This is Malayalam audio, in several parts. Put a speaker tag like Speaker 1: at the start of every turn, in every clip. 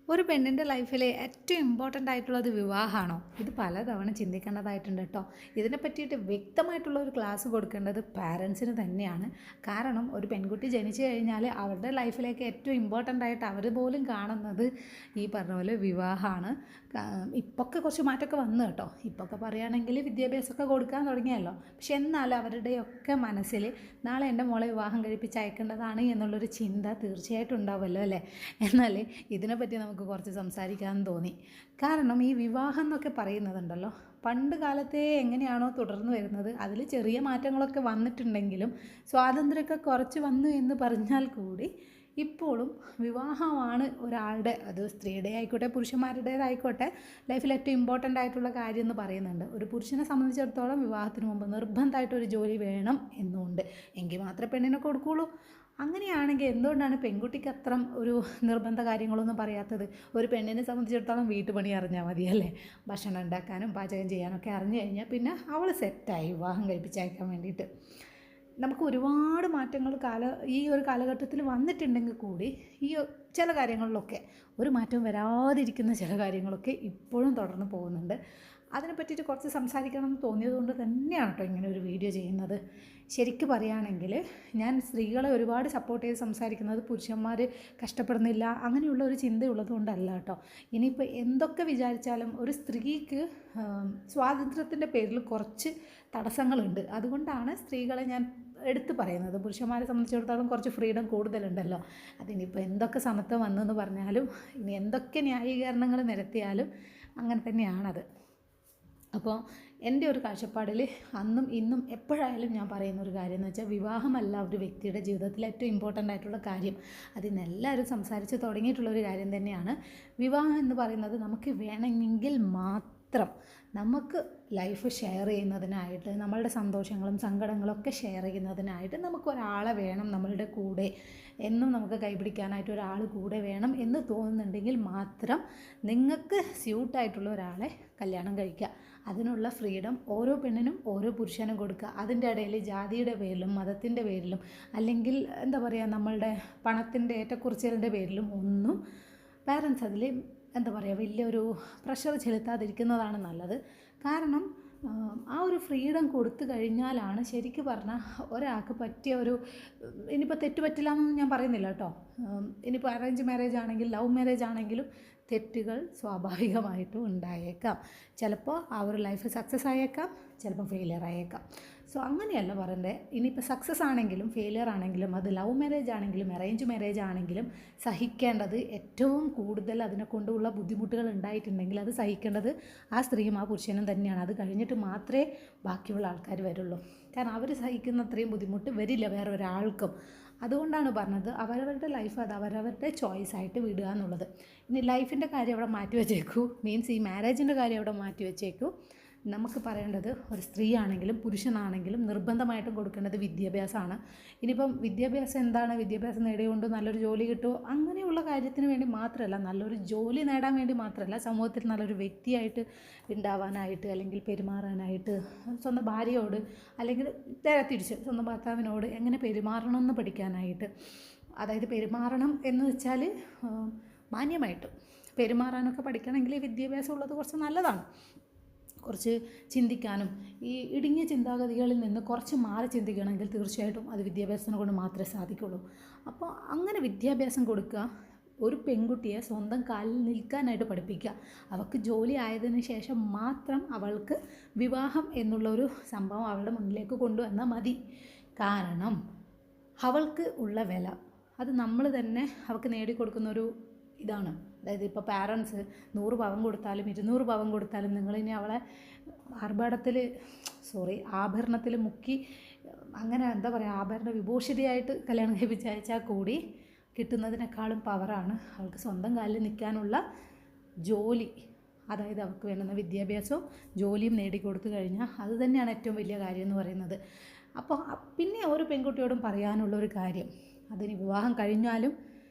Speaker 1: ഒരു പെണ്ണിൻ്റെ ലൈഫിൽ ഏറ്റവും ഇമ്പോർട്ടൻ്റ് ആയിട്ടുള്ളത് വിവാഹമാണോ? ഇത് പലതവണ ചിന്തിക്കേണ്ടതായിട്ടുണ്ട് കേട്ടോ. ഇതിനെ പറ്റിയിട്ട് വ്യക്തമായിട്ടുള്ള ഒരു ക്ലാസ് കൊടുക്കേണ്ടത് പാരൻസിന് തന്നെയാണ്. കാരണം ഒരു പെൺകുട്ടി ജനിച്ചു കഴിഞ്ഞാൽ അവരുടെ ലൈഫിലേക്ക് ഏറ്റവും ഇമ്പോർട്ടൻ്റ് ആയിട്ട് അവർ പോലും കാണുന്നത് ഈ പറഞ്ഞ പോലെ വിവാഹമാണ്. ഇപ്പൊക്കെ കുറച്ച് മാറ്റമൊക്കെ വന്നു കേട്ടോ. ഇപ്പൊക്കെ പറയുകയാണെങ്കിൽ വിദ്യാഭ്യാസമൊക്കെ കൊടുക്കാൻ തുടങ്ങിയല്ലോ. പക്ഷെ എന്നാലും അവരുടെയൊക്കെ മനസ്സിൽ നാളെ എൻ്റെ മോളെ വിവാഹം കഴിപ്പിച്ച് അയക്കേണ്ടതാണ് എന്നുള്ളൊരു ചിന്ത തീർച്ചയായിട്ടും ഉണ്ടാവുമല്ലോ അല്ലേ. എന്നാൽ ഇതിനെപ്പറ്റി നമുക്ക് കുറച്ച് സംസാരിക്കാമെന്ന് തോന്നി. കാരണം ഈ വിവാഹം എന്നൊക്കെ പറയുന്നതുണ്ടല്ലോ, പണ്ട് കാലത്തെ എങ്ങനെയാണോ തുടർന്ന് വരുന്നത് അതിൽ ചെറിയ മാറ്റങ്ങളൊക്കെ വന്നിട്ടുണ്ടെങ്കിലും സ്വാതന്ത്ര്യമൊക്കെ കുറച്ച് വന്നു എന്ന് പറഞ്ഞാൽ കൂടി ഇപ്പോഴും വിവാഹമാണ് ഒരാളുടെ, അത് സ്ത്രീയുടെ ആയിക്കോട്ടെ പുരുഷന്മാരുടേതായിക്കോട്ടെ, ലൈഫിൽ ഏറ്റവും ഇമ്പോർട്ടൻ്റ് ആയിട്ടുള്ള കാര്യം എന്ന് പറയുന്നുണ്ട്. ഒരു പുരുഷനെ സംബന്ധിച്ചിടത്തോളം വിവാഹത്തിന് മുമ്പ് നിർബന്ധമായിട്ടൊരു ജോലി വേണം എന്നുണ്ട്. എങ്കിൽ മാത്രമേ പെണ്ണിനെ കൊടുക്കുകയുള്ളൂ. അങ്ങനെയാണെങ്കിൽ എന്തുകൊണ്ടാണ് പെൺകുട്ടിക്ക് അത്ര ഒരു നിർബന്ധ കാര്യങ്ങളൊന്നും പറയാത്തത്? ഒരു പെണ്ണിനെ സംബന്ധിച്ചിടത്തോളം വീട്ടുപണി അറിഞ്ഞാൽ മതിയല്ലേ. ഭക്ഷണം ഉണ്ടാക്കാനും പാചകം ചെയ്യാനൊക്കെ അറിഞ്ഞു കഴിഞ്ഞാൽ പിന്നെ അവൾ സെറ്റായി വിവാഹം കഴിപ്പിച്ചയക്കാൻ വേണ്ടിയിട്ട്. നമുക്ക് ഒരുപാട് മാറ്റങ്ങൾ ഈ ഒരു കാലഘട്ടത്തിൽ വന്നിട്ടുണ്ടെങ്കിൽ കൂടി ഈ ചില കാര്യങ്ങളിലൊക്കെ ഒരു മാറ്റം വരാതിരിക്കുന്ന ചില കാര്യങ്ങളൊക്കെ ഇപ്പോഴും തുടർന്ന് പോകുന്നുണ്ട്. അതിനെ പറ്റിയിട്ട് കുറച്ച് സംസാരിക്കണം എന്ന് തോന്നിയത് കൊണ്ട് തന്നെയാണ് കേട്ടോ ഇങ്ങനെ ഒരു വീഡിയോ ചെയ്യുന്നത്. ശരിക്കും പറയുകയാണെങ്കിൽ ഞാൻ സ്ത്രീകളെ ഒരുപാട് സപ്പോർട്ട് ചെയ്ത് സംസാരിക്കുന്നത് പുരുഷന്മാർ കഷ്ടപ്പെടുന്നില്ല അങ്ങനെയുള്ള ഒരു ചിന്തയുള്ളത് കൊണ്ടല്ല കേട്ടോ. ഇനിയിപ്പോൾ എന്തൊക്കെ വിചാരിച്ചാലും ഒരു സ്ത്രീക്ക് സ്വാതന്ത്ര്യത്തിൻ്റെ പേരിൽ കുറച്ച് തടസ്സങ്ങളുണ്ട്. അതുകൊണ്ടാണ് സ്ത്രീകളെ ഞാൻ എടുത്തു പറയുന്നത്. പുരുഷന്മാരെ സംബന്ധിച്ചിടത്തോളം കുറച്ച് ഫ്രീഡം കൂടുതലുണ്ടല്ലോ. അതിനിപ്പോൾ എന്തൊക്കെ സമത്വം വന്നെന്ന് പറഞ്ഞാലും ഇനി എന്തൊക്കെ ന്യായീകരണങ്ങൾ നിരത്തിയാലും അങ്ങനെ തന്നെയാണത്. അപ്പോൾ എൻ്റെ ഒരു കാഴ്ചപ്പാടിൽ അന്നും ഇന്നും എപ്പോഴായാലും ഞാൻ പറയുന്ന ഒരു കാര്യം എന്ന് വെച്ചാൽ വിവാഹമല്ല ഒരു വ്യക്തിയുടെ ജീവിതത്തിൽ ഏറ്റവും ഇമ്പോർട്ടൻ്റ് ആയിട്ടുള്ള കാര്യം. അതിനെല്ലാവരും സംസാരിച്ച് തുടങ്ങിയിട്ടുള്ളൊരു കാര്യം തന്നെയാണ്. വിവാഹം എന്ന് പറയുന്നത് നമുക്ക് വേണമെങ്കിൽ മാത്രം നമുക്ക് ലൈഫ് ഷെയർ ചെയ്യുന്നതിനായിട്ട്, നമ്മളുടെ സന്തോഷങ്ങളും സങ്കടങ്ങളൊക്കെ ഷെയർ ചെയ്യുന്നതിനായിട്ട് നമുക്കൊരാളെ വേണം നമ്മളുടെ കൂടെ, എന്നും നമുക്ക് കൈപിടിക്കാനായിട്ട് ഒരാൾ കൂടെ വേണം എന്ന് തോന്നുന്നുണ്ടെങ്കിൽ മാത്രം നിങ്ങൾക്ക് സ്യൂട്ടായിട്ടുള്ള ഒരാളെ കല്യാണം കഴിക്കുക. അതിനുള്ള ഫ്രീഡം ഓരോ പെണ്ണിനും ഓരോ പുരുഷനും കൊടുക്കുക. അതിൻ്റെ ഇടയിൽ ജാതിയുടെ പേരിലും മതത്തിൻ്റെ പേരിലും അല്ലെങ്കിൽ എന്താ പറയുക നമ്മളുടെ പണത്തിൻ്റെ ഏറ്റക്കുറച്ചിലിൻ്റെ പേരിലും ഒന്നും പാരൻസ് അതിൽ എന്താ പറയുക വലിയൊരു പ്രഷർ ചെലുത്താതിരിക്കുന്നതാണ് നല്ലത്. കാരണം ആ ഒരു ഫ്രീഡം കൊടുത്തു കഴിഞ്ഞാലാണ് ശരിക്കും പറഞ്ഞാൽ ഒരാൾക്ക് പറ്റിയ ഒരു, ഇനിയിപ്പോൾ തെറ്റുപറ്റില്ല എന്നൊന്നും ഞാൻ പറയുന്നില്ല കേട്ടോ. ഇനിയിപ്പോൾ അറേഞ്ച് മാരേജ് ആണെങ്കിൽ ലവ് മാരേജ് ആണെങ്കിലും തെറ്റുകൾ സ്വാഭാവികമായിട്ടും ഉണ്ടായേക്കാം. ചിലപ്പോൾ ആ ഒരു ലൈഫ് സക്സസ് ആയേക്കാം, ചിലപ്പോൾ ഫെയിലിയർ ആയേക്കാം. സോ അങ്ങനെയല്ല പറയണ്ടേ. ഇനിയിപ്പോൾ സക്സസ് ആണെങ്കിലും ഫെയിലിയർ ആണെങ്കിലും അത് ലവ് മാരേജ് ആണെങ്കിലും അറേഞ്ച് മാരേജ് ആണെങ്കിലും സഹിക്കേണ്ടത് ഏറ്റവും കൂടുതൽ അതിനെ കൊണ്ടുള്ള ബുദ്ധിമുട്ടുകൾ ഉണ്ടായിട്ടുണ്ടെങ്കിൽ അത് സഹിക്കേണ്ടത് ആ സ്ത്രീയും ആ പുരുഷനും തന്നെയാണ്. അത് കഴിഞ്ഞിട്ട് മാത്രമേ ബാക്കിയുള്ള ആൾക്കാർ വരുള്ളൂ. കാരണം അവർ സഹിക്കുന്ന അത്രയും ബുദ്ധിമുട്ട് വരില്ല വേറെ ഒരാൾക്കും. അതുകൊണ്ടാണ് പറഞ്ഞത് അവരവരുടെ ലൈഫ് അത് അവരവരുടെ ചോയ്സ് ആയിട്ട് വിടുക എന്നുള്ളത്. ഇനി ലൈഫിൻ്റെ കാര്യം അവിടെ മാറ്റി വെച്ചേക്കൂ, മീൻസ് ഈ മാരേജിൻ്റെ കാര്യം അവിടെ മാറ്റി വെച്ചേക്കൂ. നമുക്ക് പറയേണ്ടത് ഒരു സ്ത്രീ ആണെങ്കിലും പുരുഷനാണെങ്കിലും നിർബന്ധമായിട്ടും കൊടുക്കേണ്ടത് വിദ്യാഭ്യാസമാണ്. ഇനിയിപ്പം വിദ്യാഭ്യാസം എന്താണ്, വിദ്യാഭ്യാസം നേടിയുകൊണ്ട് നല്ലൊരു ജോലി കിട്ടുമോ അങ്ങനെയുള്ള കാര്യത്തിന് വേണ്ടി മാത്രമല്ല, നല്ലൊരു ജോലി നേടാൻ വേണ്ടി മാത്രമല്ല, സമൂഹത്തിൽ നല്ലൊരു വ്യക്തിയായിട്ട് ഉണ്ടാവാനായിട്ട് അല്ലെങ്കിൽ പെരുമാറാനായിട്ട്, സ്വന്തം ഭാര്യയോട് അല്ലെങ്കിൽ നേരെ തിരിച്ച് സ്വന്തം ഭർത്താവിനോട് എങ്ങനെ പെരുമാറണമെന്ന് പഠിക്കാനായിട്ട്. അതായത് പെരുമാറണം എന്ന് വെച്ചാൽ മാന്യമായിട്ട് പെരുമാറാനൊക്കെ പഠിക്കണമെങ്കിൽ വിദ്യാഭ്യാസം ഉള്ളത് കുറച്ച് നല്ലതാണ്. കുറച്ച് ചിന്തിക്കാനും ഈ ഇടുങ്ങിയ ചിന്താഗതികളിൽ നിന്ന് കുറച്ച് മാറി ചിന്തിക്കണമെങ്കിൽ തീർച്ചയായിട്ടും അത് വിദ്യാഭ്യാസത്തിനെ കൊണ്ട് മാത്രമേ സാധിക്കുള്ളൂ. അപ്പോൾ അങ്ങനെ വിദ്യാഭ്യാസം കൊടുക്കുക, ഒരു പെൺകുട്ടിയെ സ്വന്തം കാലിൽ നിൽക്കാനായിട്ട് പഠിപ്പിക്കുക. അവൾക്ക് ജോലി ആയതിനു ശേഷം മാത്രം അവൾക്ക് വിവാഹം എന്നുള്ളൊരു സംഭവം അവളുടെ മുന്നിലേക്ക് കൊണ്ടുവന്നാൽ മതി. കാരണം അവൾക്ക് ഉള്ള വില അത് നമ്മൾ തന്നെ അവൾക്ക് നേടിക്കൊടുക്കുന്നൊരു ഇതാണ്. അതായത് ഇപ്പോൾ പാരൻസ് 100 പവൻ കൊടുത്താലും 200 പവൻ കൊടുത്താലും നിങ്ങളിനി അവളെ ആഭരണത്തിൽ മുക്കി അങ്ങനെ എന്താ പറയുക ആഭരണ വിഭൂഷിതയായിട്ട് കല്യാണം കഴിപ്പിച്ചയച്ചാൽ കൂടി കിട്ടുന്നതിനേക്കാളും പവറാണ് അവൾക്ക് സ്വന്തം കാലിൽ നിൽക്കാനുള്ള ജോലി. അതായത് അവൾക്ക് വേണ്ടുന്ന വിദ്യാഭ്യാസവും ജോലിയും നേടിക്കൊടുത്തു കഴിഞ്ഞാൽ അത് തന്നെയാണ് ഏറ്റവും വലിയ കാര്യം എന്ന് പറയുന്നത്. അപ്പോൾ പിന്നെ ഒരു പെൺകുട്ടിയോടും പറയാനുള്ളൊരു കാര്യം, അതിന് വിവാഹം കഴിഞ്ഞാലും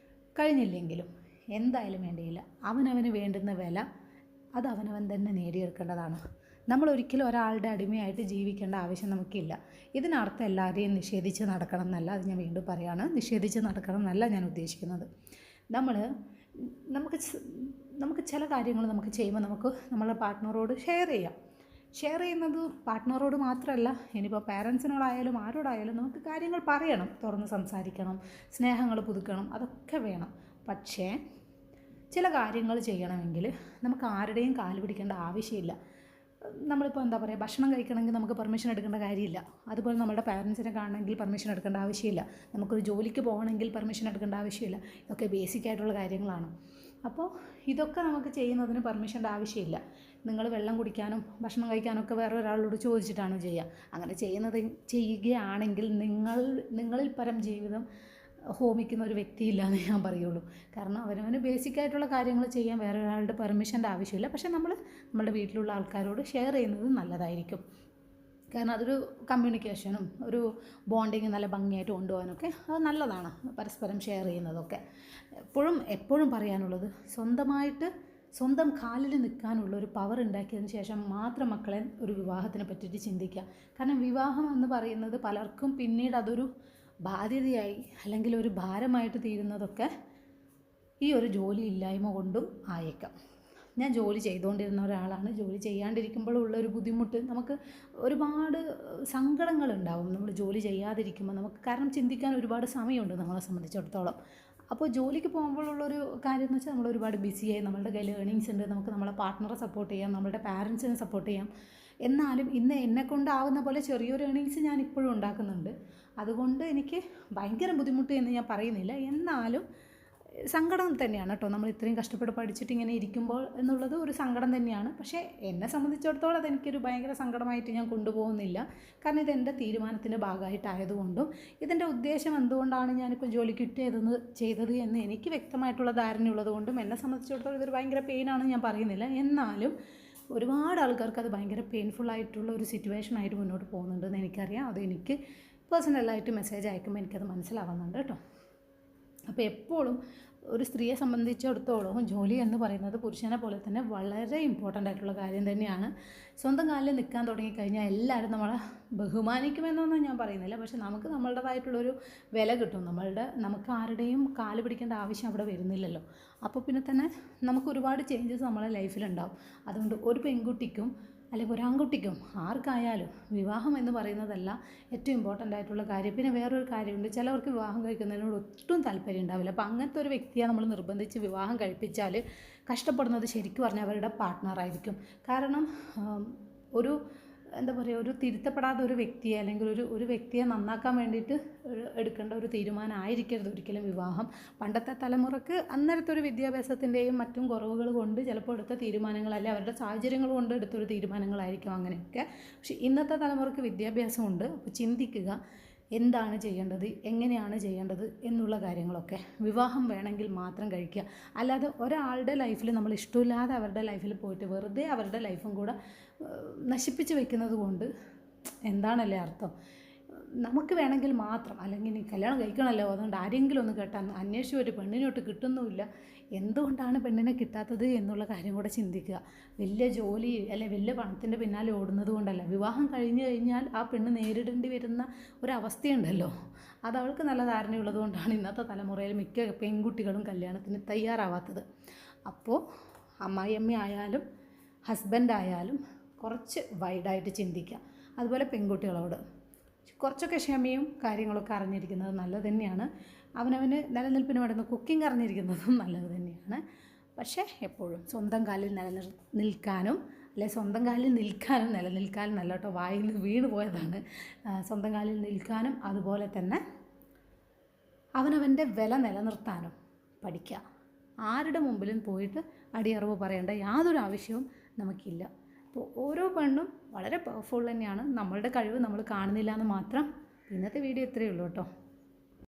Speaker 1: കഴിഞ്ഞില്ലെങ്കിലും എന്തായാലും വേണ്ടിയില്ല, അവനവന് വേണ്ടുന്ന വില അത് അവനവൻ തന്നെ നേടിയെടുക്കേണ്ടതാണ്. നമ്മൾ ഒരിക്കലും ഒരാളുടെ അടിമയായിട്ട് ജീവിക്കേണ്ട ആവശ്യം നമുക്കില്ല. ഇതിനർത്ഥം എല്ലാവരെയും നിഷേധിച്ച് നടക്കണം എന്നല്ല, അത് ഞാൻ വീണ്ടും പറയുകയാണ്, നിഷേധിച്ച് നടക്കണം എന്നല്ല ഞാൻ ഉദ്ദേശിക്കുന്നത്. നമുക്ക് നമുക്ക് ചില കാര്യങ്ങൾ നമുക്ക് ചെയ്യുമ്പോൾ നമുക്ക് നമ്മളുടെ പാർട്ട്ണറോട് ഷെയർ ചെയ്യുന്നത് പാർട്ട്ണറോട് മാത്രമല്ല, ഇനിയിപ്പോൾ പാരൻസിനോടായാലും ആരോടായാലും നമുക്ക് കാര്യങ്ങൾ പറയണം, തുറന്ന് സംസാരിക്കണം, സ്നേഹങ്ങൾ പുതുക്കണം, അതൊക്കെ വേണം. പക്ഷേ ചില കാര്യങ്ങൾ ചെയ്യണമെങ്കിൽ നമുക്ക് ആരുടെയും കാല് പിടിക്കേണ്ട ആവശ്യമില്ല. നമ്മളിപ്പോൾ എന്താ പറയുക, ഭക്ഷണം കഴിക്കണമെങ്കിൽ നമുക്ക് പെർമിഷൻ എടുക്കേണ്ട കാര്യമില്ല. അതുപോലെ നമ്മുടെ പാരൻസിനെ കാണണമെങ്കിൽ പെർമിഷൻ എടുക്കേണ്ട ആവശ്യമില്ല. നമുക്കൊരു ജോലിക്ക് പോകണമെങ്കിൽ പെർമിഷൻ എടുക്കേണ്ട ആവശ്യമില്ല. ഇതൊക്കെ ബേസിക് ആയിട്ടുള്ള കാര്യങ്ങളാണ്. അപ്പോൾ ഇതൊക്കെ നമുക്ക് ചെയ്യുന്നതിന് പെർമിഷൻ്റെ ആവശ്യമില്ല. നിങ്ങൾ വെള്ളം കുടിക്കാനും ഭക്ഷണം കഴിക്കാനൊക്കെ വേറെ ഒരാളോട് ചോദിച്ചിട്ടാണ് ചെയ്യുക. അങ്ങനെ ചെയ്യുകയാണെങ്കിൽ നിങ്ങളിൽ പരം ജീവിതം ഹോമിക്കുന്ന ഒരു വ്യക്തിയില്ല എന്ന് ഞാൻ പറയുള്ളൂ. കാരണം അവനവന് ബേസിക്കായിട്ടുള്ള കാര്യങ്ങൾ ചെയ്യാൻ വേറെ ഒരാളുടെ പെർമിഷൻ്റെ ആവശ്യമില്ല. പക്ഷേ നമ്മളുടെ വീട്ടിലുള്ള ആൾക്കാരോട് ഷെയർ ചെയ്യുന്നത് നല്ലതായിരിക്കും. കാരണം അതൊരു കമ്മ്യൂണിക്കേഷനും ഒരു ബോണ്ടിങ് നല്ല ഭംഗിയായിട്ട് കൊണ്ടുപോകാനൊക്കെ അത് നല്ലതാണ്, പരസ്പരം ഷെയർ ചെയ്യുന്നതൊക്കെ. എപ്പോഴും പറയാനുള്ളത്, സ്വന്തം കാലിൽ നിൽക്കാനുള്ള ഒരു പവർ ഉണ്ടാക്കിയതിന് ശേഷം മാത്രം മക്കളെ ഒരു വിവാഹത്തിനെ പറ്റിയിട്ട് ചിന്തിക്കുക. കാരണം വിവാഹം എന്ന് പറയുന്നത് പലർക്കും പിന്നീട് അതൊരു ബാധ്യതയായി അല്ലെങ്കിൽ ഒരു ഭാരമായിട്ട് തീരുന്നതൊക്കെ ഈ ഒരു ജോലി ഇല്ലായ്മ കൊണ്ടും ആയേക്കാം. ഞാൻ ജോലി ചെയ്തുകൊണ്ടിരുന്ന ഒരാളാണ്. ജോലി ചെയ്യാണ്ടിരിക്കുമ്പോഴുള്ളൊരു ബുദ്ധിമുട്ട്, നമുക്ക് ഒരുപാട് സങ്കടങ്ങളുണ്ടാവും നമ്മൾ ജോലി ചെയ്യാതിരിക്കുമ്പോൾ. നമുക്ക് കാരണം ചിന്തിക്കാൻ ഒരുപാട് സമയമുണ്ട് നമ്മളെ സംബന്ധിച്ചിടത്തോളം. അപ്പോൾ ജോലിക്ക് പോകുമ്പോഴുള്ളൊരു കാര്യം എന്ന് വെച്ചാൽ നമ്മൾ ഒരുപാട് ബിസിയായി, നമ്മളുടെ കയ്യിൽ ഏണിങ്സ് ഉണ്ട്, നമുക്ക് നമ്മളെ പാർട്ട്ണറെ സപ്പോർട്ട് ചെയ്യാം, നമ്മളുടെ പാരൻസിനെ സപ്പോർട്ട് ചെയ്യാം. എന്നാലും ഇന്ന് എന്നെക്കൊണ്ടാവുന്ന പോലെ ചെറിയൊരു ഏണിങ്സ് ഞാൻ ഇപ്പോഴും ഉണ്ടാക്കുന്നുണ്ട്. അതുകൊണ്ട് എനിക്ക് ഭയങ്കര ബുദ്ധിമുട്ട് എന്ന് ഞാൻ പറയുന്നില്ല. എന്നാലും സങ്കടം തന്നെയാണ് കേട്ടോ, നമ്മൾ ഇത്രയും കഷ്ടപ്പെട്ട് പഠിച്ചിട്ട് ഇങ്ങനെ ഇരിക്കുമ്പോൾ എന്നുള്ളത് ഒരു സങ്കടം തന്നെയാണ്. പക്ഷേ എന്നെ സംബന്ധിച്ചിടത്തോളം അതെനിക്കൊരു ഭയങ്കര സങ്കടമായിട്ട് ഞാൻ കൊണ്ടുപോകുന്നില്ല. കാരണം ഇതെൻ്റെ തീരുമാനത്തിൻ്റെ ഭാഗമായിട്ടായതുകൊണ്ടും ഇതിൻ്റെ ഉദ്ദേശം എന്തുകൊണ്ടാണ് ഞാനിപ്പോൾ ജോലിക്ക് ചെയ്തത് എന്ന് എനിക്ക് വ്യക്തമായിട്ടുള്ള ധാരണയുള്ളത് കൊണ്ടും എന്നെ സംബന്ധിച്ചിടത്തോളം ഇതൊരു ഭയങ്കര പെയിനാണെന്ന് ഞാൻ പറയുന്നില്ല. എന്നാലും ഒരുപാട് ആൾക്കാർക്ക് അത് ഭയങ്കര പെയിൻഫുള്ളായിട്ടുള്ള ഒരു സിറ്റുവേഷനായിട്ട് മുന്നോട്ട് പോകുന്നുണ്ടെന്ന് എനിക്കറിയാം. അത് എനിക്ക് പേഴ്സണലായിട്ട് മെസ്സേജ് അയക്കുമ്പോൾ എനിക്കത് മനസ്സിലാവുന്നുണ്ട് കേട്ടോ. അപ്പോൾ എപ്പോഴും ഒരു സ്ത്രീയെ സംബന്ധിച്ചിടത്തോളം ജോലി എന്ന് പറയുന്നത് പുരുഷനെ പോലെ തന്നെ വളരെ ഇമ്പോർട്ടൻ്റ് ആയിട്ടുള്ള കാര്യം തന്നെയാണ്. സ്വന്തം കാലിൽ നിൽക്കാൻ തുടങ്ങിക്കഴിഞ്ഞാൽ എല്ലാവരും നമ്മളെ ബഹുമാനിക്കുമെന്നൊന്നും ഞാൻ പറയുന്നില്ല. പക്ഷെ നമുക്ക് നമ്മളുടേതായിട്ടുള്ളൊരു വില കിട്ടും. നമുക്ക് ആരുടെയും കാല് പിടിക്കേണ്ട ആവശ്യം അവിടെ വരുന്നില്ലല്ലോ. അപ്പോൾ പിന്നെ തന്നെ നമുക്ക് ഒരുപാട് ചേഞ്ചസ് നമ്മളെ ലൈഫിലുണ്ടാവും. അതുകൊണ്ട് ഒരു പെൺകുട്ടിക്കും അല്ലെങ്കിൽ ഒരു ആൺകുട്ടിക്കും ആർക്കായാലും വിവാഹം എന്ന് പറയുന്നതല്ല ഏറ്റവും ഇമ്പോർട്ടൻ്റ് ആയിട്ടുള്ള കാര്യം. പിന്നെ വേറൊരു കാര്യമുണ്ട്, ചിലവർക്ക് വിവാഹം കഴിക്കുന്നതിനോട് ഒട്ടും താല്പര്യം ഉണ്ടാവില്ല. അപ്പോൾ അങ്ങനത്തെ ഒരു വ്യക്തിയെ നമ്മൾ നിർബന്ധിച്ച് വിവാഹം കഴിപ്പിച്ചാൽ കഷ്ടപ്പെടുന്നത് ശരിക്കും പറഞ്ഞാൽ അവരുടെ പാർട്ട്ണറായിരിക്കും. കാരണം ഒരു തിരുത്തപ്പെടാത്ത ഒരു വ്യക്തിയെ അല്ലെങ്കിൽ ഒരു വ്യക്തിയെ നന്നാക്കാൻ വേണ്ടിയിട്ട് എടുക്കേണ്ട ഒരു തീരുമാനമായിരിക്കരുത് ഒരിക്കലും വിവാഹം. പണ്ടത്തെ തലമുറക്ക് അന്നേരത്തെ ഒരു വിദ്യാഭ്യാസത്തിൻ്റെയും മറ്റും കുറവുകൾ കൊണ്ട് ചിലപ്പോൾ എടുത്ത തീരുമാനങ്ങൾ, അല്ലെങ്കിൽ അവരുടെ സാഹചര്യങ്ങൾ കൊണ്ട് എടുത്തൊരു തീരുമാനങ്ങളായിരിക്കും അങ്ങനെയൊക്കെ. പക്ഷേ ഇന്നത്തെ തലമുറക്ക് വിദ്യാഭ്യാസമുണ്ട്. അപ്പോൾ ചിന്തിക്കുക, എന്താണ് ചെയ്യേണ്ടത്, എങ്ങനെയാണ് ചെയ്യേണ്ടത് എന്നുള്ള കാര്യങ്ങളൊക്കെ. വിവാഹം വേണമെങ്കിൽ മാത്രം കഴിക്കുക. അല്ലാതെ ഒരാളുടെ ലൈഫിൽ നമ്മൾ ഇഷ്ടമില്ലാതെ അവരുടെ ലൈഫിൽ പോയിട്ട് വെറുതെ അവരുടെ ലൈഫും കൂടെ നശിപ്പിച്ച് വെക്കുന്നത് കൊണ്ട് എന്താണല്ലേ അർത്ഥം? നമുക്ക് വേണമെങ്കിൽ മാത്രം, അല്ലെങ്കിൽ ഇനി കല്യാണം കഴിക്കണമല്ലോ അതുകൊണ്ട് ആരെങ്കിലും ഒന്ന് കേട്ടാൽ അന്വേഷിച്ച് ഒരു പെണ്ണിനോട്ട് കിട്ടുന്നുമില്ല. എന്തുകൊണ്ടാണ് പെണ്ണിനെ കിട്ടാത്തത് എന്നുള്ള കാര്യം കൂടെ ചിന്തിക്കുക. വലിയ ജോലി അല്ലെങ്കിൽ വലിയ പണത്തിൻ്റെ പിന്നാലെ ഓടുന്നത് കൊണ്ടല്ല. വിവാഹം കഴിഞ്ഞു കഴിഞ്ഞാൽ ആ പെണ്ണ് നേരിടേണ്ടി വരുന്ന ഒരവസ്ഥയുണ്ടല്ലോ, അത് അവൾക്ക് നല്ല ധാരണയുള്ളത് കൊണ്ടാണ് ഇന്നത്തെ തലമുറയിൽ മിക്ക പെൺകുട്ടികളും കല്യാണത്തിന് തയ്യാറാവാത്തത്. അപ്പോൾ അമ്മായിയമ്മ ആയാലും ഹസ്ബൻഡായാലും കുറച്ച് വൈഡായിട്ട് ചിന്തിക്കുക. അതുപോലെ പെൺകുട്ടികളോട് കുറച്ചൊക്കെ ക്ഷമയും കാര്യങ്ങളൊക്കെ അറിഞ്ഞിരിക്കുന്നത് നല്ലത് തന്നെയാണ്. അവനവന് നിലനിൽപ്പിന് വേണ്ടുന്ന കുക്കിംഗ് അറിഞ്ഞിരിക്കുന്നതും നല്ലത് തന്നെയാണ്. പക്ഷേ എപ്പോഴും സ്വന്തം കാലിൽ നിൽക്കാനും നിലനിൽക്കാനും നല്ല കേട്ടോ, വായിൽ നിന്ന് വീണ് പോയതാണ്. സ്വന്തം കാലിൽ നിൽക്കാനും അതുപോലെ തന്നെ അവനവൻ്റെ വില നിലനിർത്താനും പഠിക്കുക. ആരുടെ മുമ്പിലും പോയിട്ട് അടിയറവ് പറയേണ്ട യാതൊരു ആവശ്യവും നമുക്കില്ല. അപ്പോൾ ഓരോ പെണ്ണും വളരെ പവർഫുൾ തന്നെയാണ്. നമ്മളുടെ കഴിവ് നമ്മൾ കാണുന്നില്ല എന്ന് മാത്രം. ഇന്നത്തെ വീഡിയോ ഇത്രയേ ഉള്ളൂ കേട്ടോ.